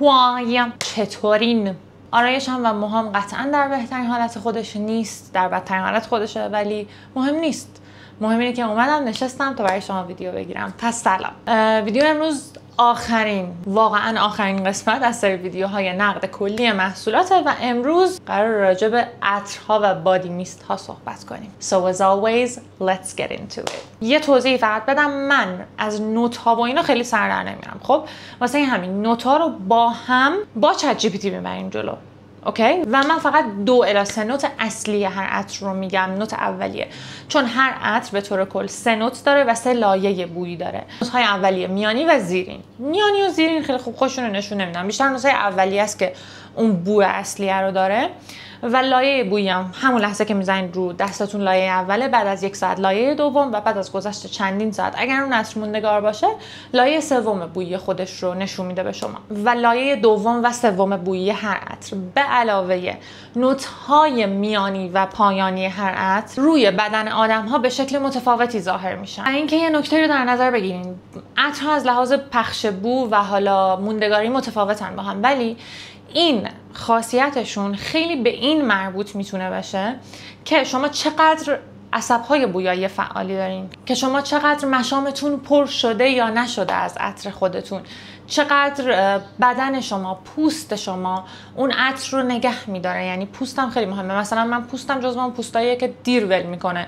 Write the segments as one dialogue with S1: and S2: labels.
S1: هوایم چطورین؟ آرایشم و موهام قطعا در بهترین حالت خودش نیست، در بدترین حالت خودشه، ولی مهم نیست. مهم اینه که اومدم نشستم تا برای شما ویدیو بگیرم. پس سلام. ویدیو امروز واقعا آخرین قسمت از سری ویدیوهای نقد کلی محصولاته و امروز قرار راجع به عطرها و بادی میست ها صحبت کنیم. So as always, let's get into it. یه توضیح فقط بدم، من از نوت ها و اینا خیلی سر در نمیارم. خب واسه همین نوت ها رو با چت جی پی تی میبریم جلو. اوکی؟ و من فقط 2 الی 3 نوت اصلی هر عطر رو میگم، نوت اولیه. چون هر عطر به طور کل 3 نوت داره و 3 لایه بویی داره. نوت‌های اولیه، میانی و زیرین. میانی و زیرین خیلی خوب خودشون رو نشون نمیدن. بیشتر نوت‌های اولیه است که اون بو اصلیه رو داره. و لایه بویی هم همون لحظه که میزنید رو دستتون لایه اوله، بعد از 1 ساعت لایه دوم و بعد از گذشت چندین ساعت اگر اون عطر موندگار باشه لایه سوم بویی خودش رو نشون میده به شما. و لایه دوم و سوم بویی هر عطر به علاوه نوت‌های میانی و پایانی هر عطر روی بدن آدم‌ها به شکل متفاوتی ظاهر میشن. اینکه یه نکته رو در نظر بگیرید، عطرها از لحاظ پخش بو و حالا موندگاری متفاوتن با هم، ولی این خاصیتشون خیلی به این مربوط میتونه بشه که شما چقدر عصب‌های بویایی فعالی دارین، که شما چقدر مشامتون پر شده یا نشده از عطر خودتون، چقدر بدن شما، پوست شما اون عطر رو نگه میداره. یعنی پوستم خیلی مهمه. مثلا من پوستم جزو اون پوستاییه که دیر ول میکنه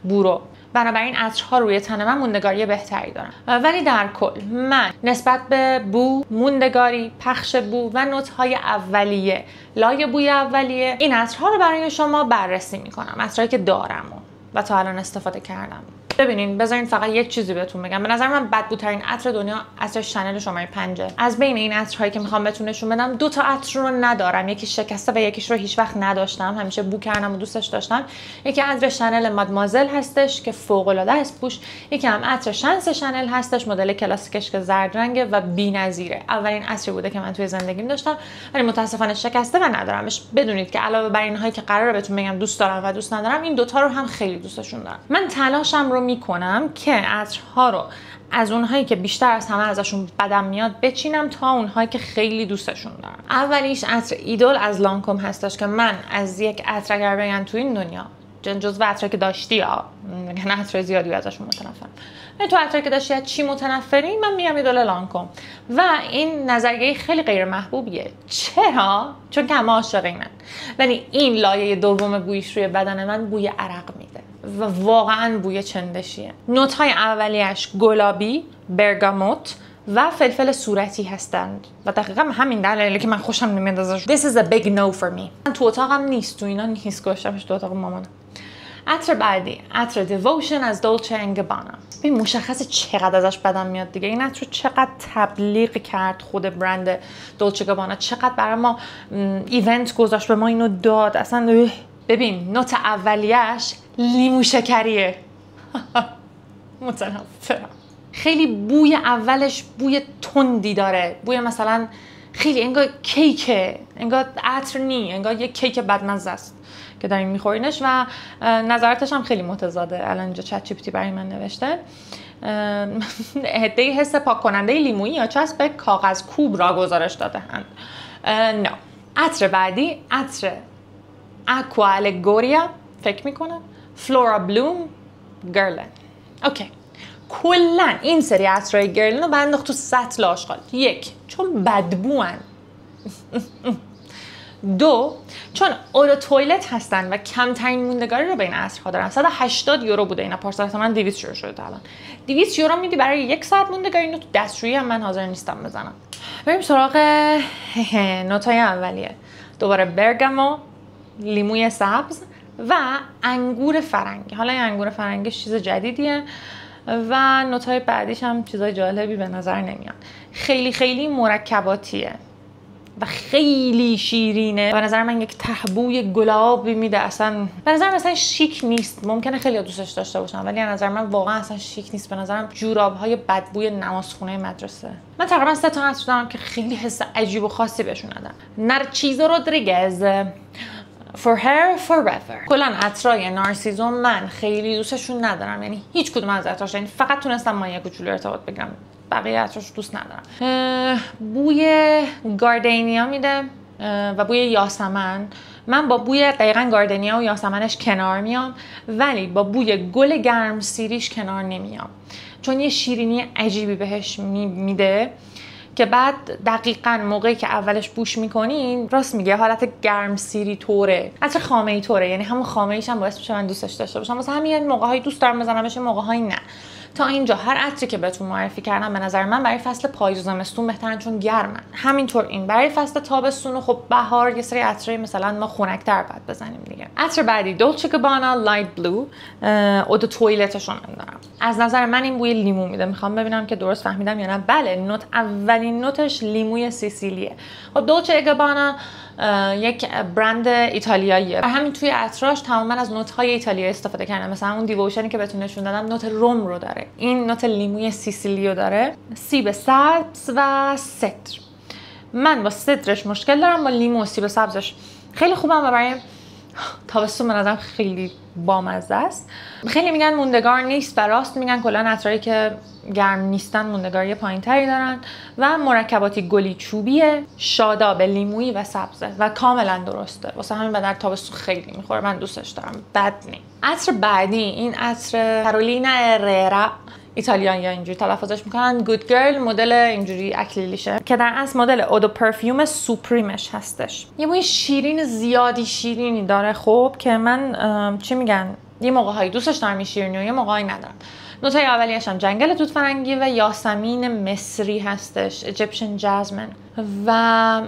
S1: بو رو. بنابراین عطرها روی تن من موندگاری بهتری دارن. ولی در کل من نسبت به بو، موندگاری، پخش بو و نوت‌های اولیه، لایه بوی اولیه، این عطرها رو برای شما بررسی میکنم. عطرهایی که دارم و تا الان استفاده کردم. ببینین، بذارین فقط یک چیزی بهتون بگم. به نظر من بدبوترین عطر دنیا عطر شنل شماره 5. از بین این عطرهایی که میخوام بهتون نشون بدم 2 تا عطر رو ندارم. یکی شکسته و یکیش رو هیچ وقت نداشتم، همیشه بو کردم و دوستش داشتم. یکی عطر شنل مادمازل هستش که فوق العاده است بوش. یکی هم عطر شانس شنل هستش، مدل کلاسیکش که زرد رنگه و بی‌نظیره. اولین عطری بوده که من توی زندگیم داشتم، ولی متاسفانه شکسته و ندارمش. بدونید که علاوه بر اینهایی که قراره بهتون بگم دوست دارم و دوست ندارم، این 2 تا رو هم خیلی دوستشون دارم. من تلاشم رو میکنم که عطرها رو از اونهایی که بیشتر از همه ازشون بدم میاد بچینم تا اونهایی که خیلی دوستشون دارم. اولیش عطر ایدول از لانکوم هستش که من از یک عطر اگر بگن تو این دنیا جزو عطری که داشتی میگن عطر زیادی ازشون متنفرم. تو عطری که داشتی از چی متنفری؟ من میگم ایدول لانکوم. و این نظریه خیلی غیر محبوبیه. چرا؟ چون که همه عاشق اینن. ولی این لایه دوم بویش روی بدن من بوی عرق میده و واقعا بوی چندشیه. نوت‌های اولیش گلابی، برگاموت و فلفل صورتی هستند و دقیقا همین دلیله که من خوشم نمیاد ازش. This is a big no for me. من تو اتاقم نیست، تو اینا نیست، گذاشتمش تو اتاق مامانم. عطر بعدی، عطر دیووشن از دولچه اند گابانا. ببین مشخصه چقدر ازش بدم میاد دیگه. این عطر چقدر تبلیغ کرد خود برند دولچه گابانا، چقدر برای ما ایونت گذاشت، به ما اینو داد. اصلا ببین نوت اولیش لیمو شکریه. متنفرم. خیلی بوی اولش بوی تندی داره، بوی مثلا خیلی انگار کیکه، انگار عطر نی، انگار یک کیک بدمزه است که دارین میخورینش. و نظراتش هم خیلی متضاده. الان اینجا چت جی پی تی برای من نوشته هدیه حس پاک کننده لیمویی یا چسب کاغذ کوب را گزارش داده‌اند. نه. عطر بعدی عطر اکوا الگوریا فکر میکنم، فلورا بلوم، گرلن. اوکی. کلا این سری عطرهای گرلن رو بنداخت تو سطل آشغال. 1 چون بدبوان. 2 چون اورو تویلت هستن و کمترین موندگاری رو بین عطرها دارن. 180 یورو بوده اینا، پارسال من 200 یورو شده الان. 200 یورو میدی برای 1 ساعت موندگاری. اینو تو دستشویی هم من حاضر نیستم بزنم. بریم سراغ نوتای اولیه. دوباره برگامو، لیموی سبز و انگور فرنگی. حالا این انگور فرنگی چیز جدیدیه و نوت‌های بعدیش هم چیزای جالبی به نظر نمیاد. خیلی مرکباتیه و خیلی شیرینه. به نظر من یک تهبوی گلابی میده. اصلا به نظر من اصلا شیک نیست. ممکنه خیلی دوستش داشته باشم ولی به نظر من واقعا اصلا شیک نیست. به نظرم جوراب‌های بدبوی نمازخونه مدرسه. من تقریبا 3 تا عطر دارم که خیلی حس عجیب و خاصی بهشون ندارم. نارچیزو رودریگز، For Her Forever. کلا عطرای نارسیزو من خیلی دوستشون ندارم. یعنی هیچ کدوم از عطراش، یعنی فقط تونستم با یک کوچولو ارتباط بگیرم. بقیه عطرش دوست ندارم. بوی گاردنیا میده و بوی یاسمن. من با بوی دقیقاً گاردنیا و یاسمنش کنار میام، ولی با بوی گل گرم سیریش کنار نمیام، چون یه شیرینی عجیبی بهش میده که بعد دقیقاً موقعی که اولش بوش میکنین، راست میگه، حالت گرم سیری طوره، عطر خامه‌ای طوره، یعنی همون خامه‌ایش هم باعث میشه من دوستش داشته باشم. واسه همین موقع‌های دوست دارم بزنمش، موقع‌های نه. تا اینجا هر عطری که بهتون معرفی کردم به نظر من برای فصل پاییز و زمستون بهترن، چون گرمن. همینطور این برای فصل تابستون و خب بهار یه سری عطرای مثلا ما خنک‌تر بعد بزنیم دیگه. عطر بعدی دولچه گابانا لایت بلو، اود تویلتش رو من دارم. از نظر من این بوی لیمو میده. میخوام ببینم که درست فهمیدم یا نه. بله، نوت اولین نوتش لیموی سیسیلیه. خب دولچه گابانا یک برند ایتالیاییه و همین توی عطراش تماما از نوت‌های ایتالیایی استفاده کردن. مثلا اون دیووشنی که بهتون نشون دادم نوت روم رو داره، این نوت لیموی سیسیلیو داره، سیب سبز و سدر. من با سدرش مشکل دارم، با لیمو و سیب سبزش خیلی خوبم و برای تابستون به نظرم خیلی بامزه است. خیلی میگن موندگار نیست و راست میگن. کلا عطرایی که گرم نیستن موندگاری پایین‌تری دارن و مرکباتی گلی چوبیه، شاداب، لیمویی و سبزه و کاملا درسته. واسه همین به در تابستون خیلی میخوره، من دوستش دارم، بد نیست. عطر بعدی این عطر کارولینا ارررا، ایتالیایی اینجوری تلفظش میکنن، گود گرل، مدل اینجوری اکلیلیشه که در اصل مدل اودو پرفیوم سوپریمش هستش. یه بوی شیرین زیادی شیرینی داره. خب که من چی میگن، یه موقع‌هایی دوستش دارم این شیرینی و یه موقعی ندارم. نوتای اولیه‌اش هم جنگل توت فرنگی و یاسمین مصری هستش، ایجیپشن جاسمین. و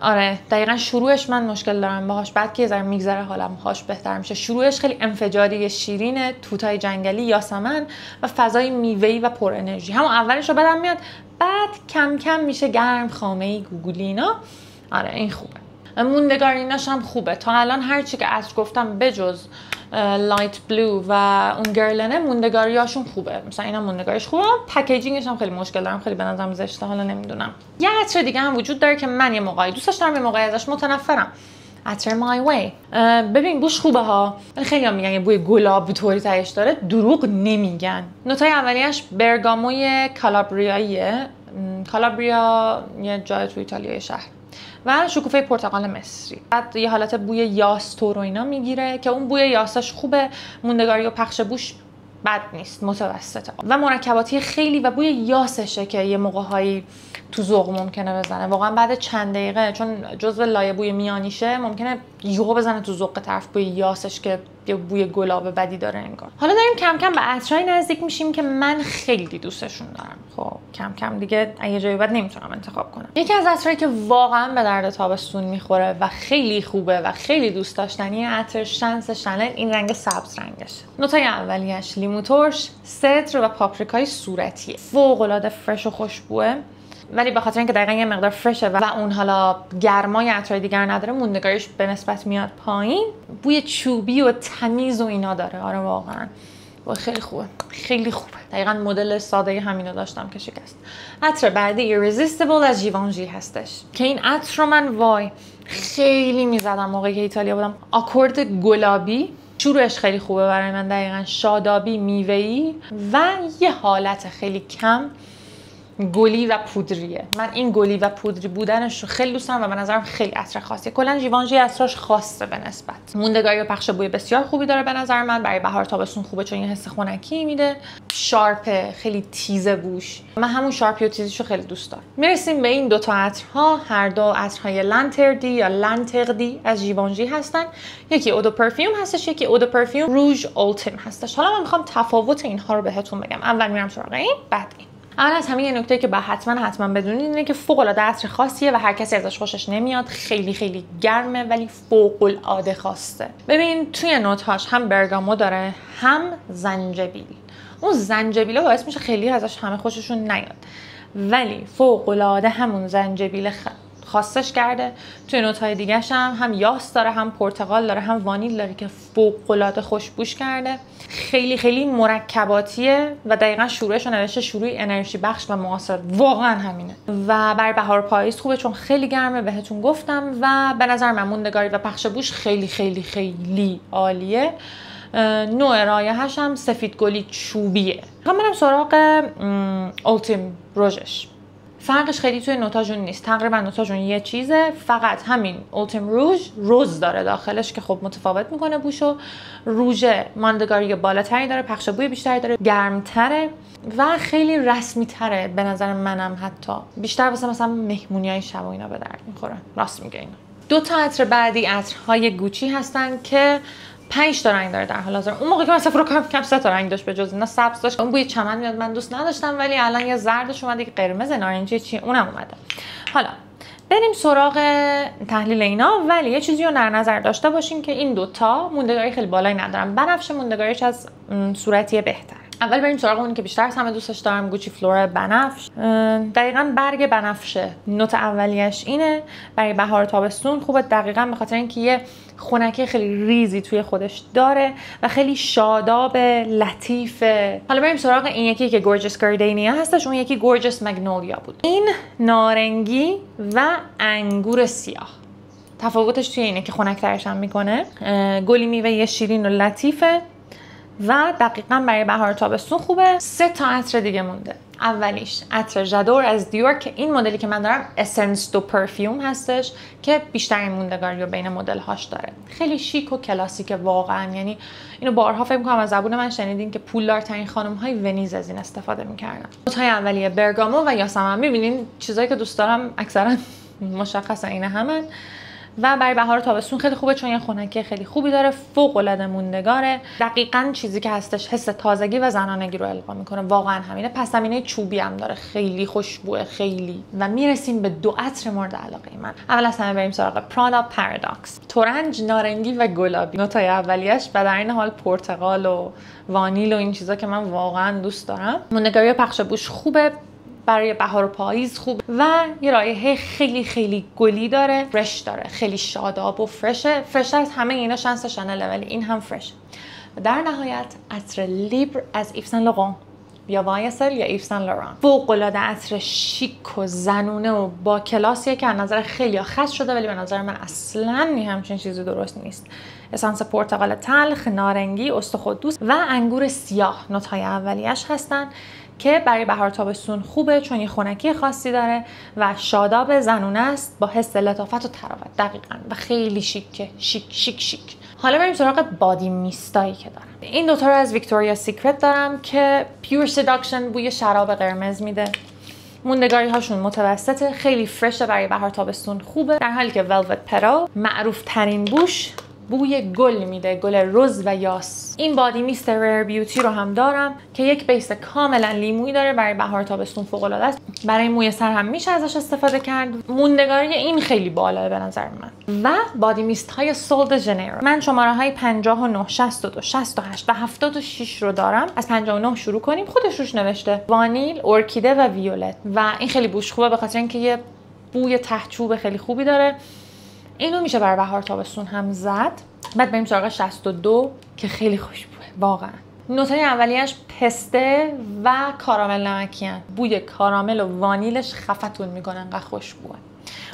S1: آره دقیقاً شروعش من مشکل دارم باهاش، بعد که یه ذره میگذره حالم باهاش بهتر میشه. شروعش خیلی انفجاری شیرینه، توتای جنگلی، یاسمن و فضای میوه‌ای و پر انرژی. همون اولش رو بدم میاد، بعد کم کم میشه گرم، خامه‌ای، گوگولی اینا. آره این خوبه. موندگاریناش هم خوبه. تا الان هر چی که عطر گفتم بجز لایت بلو و اون گرلنه موندگاریاشون خوبه. مثلا اینا موندگاریش خوبه، پکیجینگش هم خیلی مشکل دارم، خیلی به نظرم زشته. حالا نمیدونم. یه عطر دیگه هم وجود داره که من یه موقعی دوستش دارم، یه موقعی ازش متنفرم. عطر مای وی. ببین بوش خوبه ها، خیلی هم میگن یه بوی گلاب طوری تهش داره، دروغ نمیگن. نوتای اولیه‌اش برگاموی کالابریاییه. کالابریا یه جای تو ایتالیا شهر، و شکوفه پرتقال مصری. بعد یه حالت بوی یاستور و اینا میگیره که اون بوی یاسش خوبه، موندگاری و پخش بوش بد نیست، متوسطه و مرکباتی خیلی و بوی یاسشه که یه موقع‌هایی تو ذوق ممکنه بزنه. واقعا بعد چند دقیقه، چون جزو لایه بوی میانیشه، ممکنه یهو بزنه تو ذوق طرف بوی یاسش که یه بوی گلاب بدی داره انگار. حالا داریم کم کم به عطرای نزدیک میشیم که من خیلی دوستشون دارم. خب کم کم دیگه یه جایی بعد نمیتونم انتخاب کنم. یکی از عطرایی که واقعا به درد تابستون میخوره و خیلی خوبه و خیلی دوست داشتنی، عطر شانس شانل، این رنگ سبز رنگش. نوتای اولیه‌اش لیمو ترش، سدر و پاپریکای صورتیه. فوق العاده فرش و خوشبوه، ولی به خاطر اینکه دقیقاً یه مقدار فرشه و اون حالا گرمای عطرای دیگر نداره، موندگاریش به نسبت میاد پایین. بوی چوبی و تمیز و اینا داره. آره واقعاً خیلی خوبه، خیلی خوبه. دقیقاً مدل ساده همینو داشتم که شکست. عطر بعدی ایرزیستیبل از ژیوانژی هستش که این عطر رو من وای خیلی میزدم موقعی که ایتالیا بودم. آکورد گلابی، شروعش خیلی خوبه برای من، دقیقاً شادابی، میوه‌ای و یه حالت خیلی کم گلی و پودریه. من این گلی و پودری بودنش رو خیلی دوست دارم و به نظرم خیلی عطر خاصیه. کلا ژیوانژی عطرش خاصه به نسبت. موندگاری و پخش بوی بسیار خوبی داره به نظر من، برای بهار تابستون خوبه چون یه حس خنکی میده. شارپ، خیلی تیزه بوش. من همون شارپی و تیزیشو خیلی دوست دارم. میرسیم به این دو تا عطرها. هر دو عطرهای لانتردی یا لانتردی از ژیوانژی هستن. یکی اودو پرفیوم هستش، یکی اودو پرفیوم روژ اولتیم هستش. حالا من میخوام تفاوت اینها رو بهتون بگم. اول میرم سراغ این، بعد این. اول از همه یه نکته که حتما بدونید اینه که فوق العاده عطر خاصیه و هر کسی ازش خوشش نمیاد. خیلی خیلی گرمه ولی فوق العاده خاصه. ببین توی نوت‌هاش هم برگامو داره، هم زنجبیل. اون زنجبیل باعث میشه خیلی ازش همه خوششون نیاد، ولی فوق العاده همون زنجبیل خاصش کرده. توی نوت‌های دیگه‌ش هم یاس داره، هم پرتقال داره، هم وانیل داره که فوق‌العاده خوشبوش کرده. خیلی خیلی مرکباتیه و دقیقاً شروعش رو نوشته شروع انرژی بخش و معاصر. واقعاً همینه و برای بهار پاییز خوبه چون خیلی گرمه، بهتون گفتم. و به نظر من موندگاری و پخش بوش خیلی خیلی خیلی عالیه نوع رایحه‌ش هم سفید گلی چوبیه. منم سراغ اولتیم روژش. فرقش خیلی توی نوتاژون نیست، تقریبا نوتاژون یه چیزه، فقط همین اولتیم روز داره داخلش که خب متفاوت میکنه بوشو. روژ ماندگاری بالاتری داره، پخش بوی بیشتری داره، گرمتره و خیلی رسمی تره به نظر منم، حتی بیشتر واسه مثلا مهمونیای شب و اینا به درد میخوره. راست میگه اینا. دو تا عطر بعدی عطرهای گوچی هستن که 5 تا رنگ داره در حال حاضر. اون موقع که من صفر کار می‌کردم 3 تا رنگ داشت، به جز اینا سبز داشت. اون بوی چمن میاد، من دوست نداشتم، ولی الان یه زردش اومده که قرمز نارنجی چی اونم اومده. حالا بریم سراغ تحلیل اینا، ولی یه چیزی رو در نظر داشته باشین که این دوتا موندگاری خیلی بالایی ندارن. بنفش موندگاریش از صورتی بهتر. اول بریم سراغ اون که بیشتر از همه دوستش دارم، گوچی فلورا بنفش. دقیقاً برگ بنفشه. نوت اولیش اینه، برای بهار تابستون خوبه، دقیقاً به خاطر اینکه یه خنکی خیلی ریزی توی خودش داره و خیلی شاداب، لطیفه. حالا بریم سراغ این یکی که گورجس گاردینیا هستش، اون یکی گورجس مگنولیا بود. این نارنگی و انگور سیاه. تفاوتش توی اینه که خنک‌ترش هم میکنه. گلی میوه شیرین و لطیفه و دقیقاً برای بهار تابستون خوبه. 3 تا عطر دیگه مونده. اولیش عطر ژادور از دیور که این مدلی که من دارم اسنس دو پرفیوم هستش که بیشترین موندگاری رو بین مدل هاش داره. خیلی شیک و کلاسیکه واقعا، یعنی اینو بارها فکر می‌کنم از زبون من شنیدین که پولدارترین خانم‌های ونیز از این استفاده می‌کردن. نوت‌های اولیه برگامو و یاسمن. می‌بینین چیزایی که دوست دارم اکثرا مشخصه این همن و برای بهار تابستون خیلی خوبه چون یه خنکی خیلی خوبی داره، فوق‌العاده موندگاره. دقیقاً چیزی که هستش حس تازگی و زنانگی رو القا میکنه، واقعا همینه. پس زمینه چوبی هم داره، خیلی خوشبوه خیلی. و میرسیم به 2 عطر مورد علاقه من. اول از همه بریم سراغ پرادا پارادوکس. تورنج، نارنگی و گلابی. نوتای اولیه‌اش و در این حال پرتقال و وانیل و این چیزا که من واقعا دوست دارم. موندگاری و پخش بوش خوبه، برای بهار و پاییز خوب و یه رایحه خیلی خیلی گلی داره، فرش داره، خیلی شاداب و فرشه. فرش از همه اینا شانس شانل، ولی این هم فرش. و در نهایت عطر لیبر از ایف سن لوران یا وایسل یا ایف سن لوران. فوق‌العاده عطر شیک و زنونه و با کلاسیه که از نظر خیلی خاص شده، ولی به نظر من اصلاً همچین چیزی درست نیست. اسانس پرتقال تلخ، نارنگی، استخواددوست و انگور سیاه نوت‌های اولیه‌اش هستن که برای بهار تابستون خوبه چون یه خنکی خاصی داره و شاداب، زنونه است با حس لطافت و تراوت. دقیقاً و خیلی شیکه، شیک. حالا بریم سراغ بادی میستایی که دارم. این دوتا رو از ویکتوریا سیکرت دارم که پیور سداکشن بوی شراب قرمز میده. موندگاری هاشون متوسطه، خیلی فرشه، برای بهار تابستون خوبه. در حالی که ولوت پرل معروف ترین بوش بوی گل میده، گل رز و یاس. این بادی میست ریر بیوتی رو هم دارم که یک بیس کاملا لیمویی داره، برای بهار تابستون فوق العاده است. برای موی سر هم میشه ازش استفاده کرد. موندگاری این خیلی بالاه به نظر من. و بادی میست های سول د ژنیرو من شماره های 59 62 68 و 76 رو دارم. از 59 شروع کنیم. خودش روش نوشته وانیل، ارکیده و ویولت و این خیلی بوش خوبه به خاطر اینکه یه بوی ته‌چوب خیلی خوبی داره. اینو میشه برای بهار تابستون هم زد. بعد بریم سراغ 62 که خیلی خوشبوه واقعا. نوتای اولیه‌اش پسته و کارامل نمکیان. بوی کارامل و وانیلش خفتون میکنه، انقدر خوشبوه.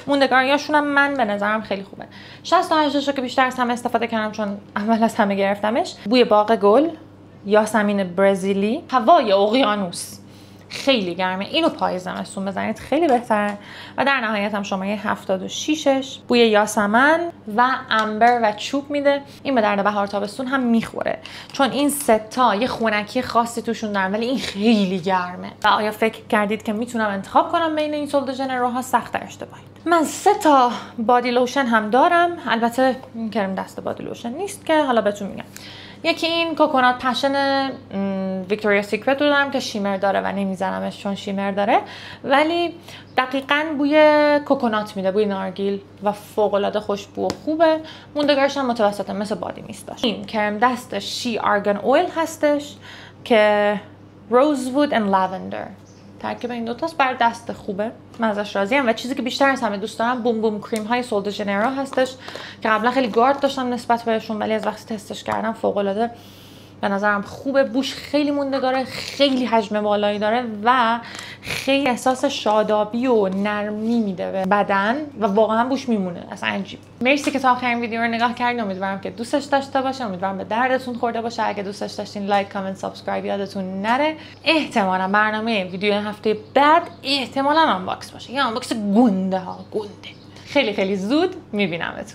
S1: موندگاریاشون هم من به نظرم خیلی خوبه. 68 رو که بیشتر از همه استفاده کردم چون اول از همه گرفتمش. بوی باغ گل، یاسمین برزیلی، هوای اقیانوس. خیلی گرمه. اینو پاییز زمستون بزنید خیلی بهتره. و در نهایت هم شماره 76ش بوی یاسمن و امبر و چوب میده. این به درد بهار تابستون هم میخوره چون این 3 تا یه خنکی خاصی توشون دارن، ولی این خیلی گرمه. و آیا فکر کردید که میتونم انتخاب کنم بین این سول د ژنروها؟ سخت اشتباهید. من 3 تا بادی لوشن هم دارم. البته این کرم دست بادی لوشن نیست که حالا بهتون میگم. یکی این کوکونات پشن ویکتوریا سیکرت رو دارم که شیمر داره و نمیزنمش چون شیمر داره، ولی دقیقاً بوی کوکونات میده، بوی نارگیل و فوق‌العاده خوشبو و خوبه. موندگارش هم متوسطه مثل بادی میست داشت. این کرم دست شی آرگان اویل هستش که روزوود اند لوندر. ترکیب این دوتاست، بر دست خوبه، من ازش راضیم. و چیزی که بیشتر از همه دوست دارم بوم بوم کریم های سول د ژنیرو هستش که قبلا خیلی گارد داشتم نسبت بهشون، ولی از وقتی تستش کردم فوق العاده به نظرم خوبه. بوش خیلی موندگاره، خیلی حجم بالایی داره و خیلی احساس شادابی و نرمی میده به بدن و واقعا بوش میمونه. اصلا عجیب. مرسی که تا آخرین ویدیو رو نگاه کردین. امیدوارم که دوستش داشته باشه، امیدوارم به دردتون خورده باشه. اگه دوستش داشتین لایک، کامنت، سابسکرایب یادتون نره. احتمالاً برنامه ویدیو هفته بعد احتمالاً آنباکس باشه. یا آنباکس گنده ها، گنده. خیلی خیلی زود میبینمتون.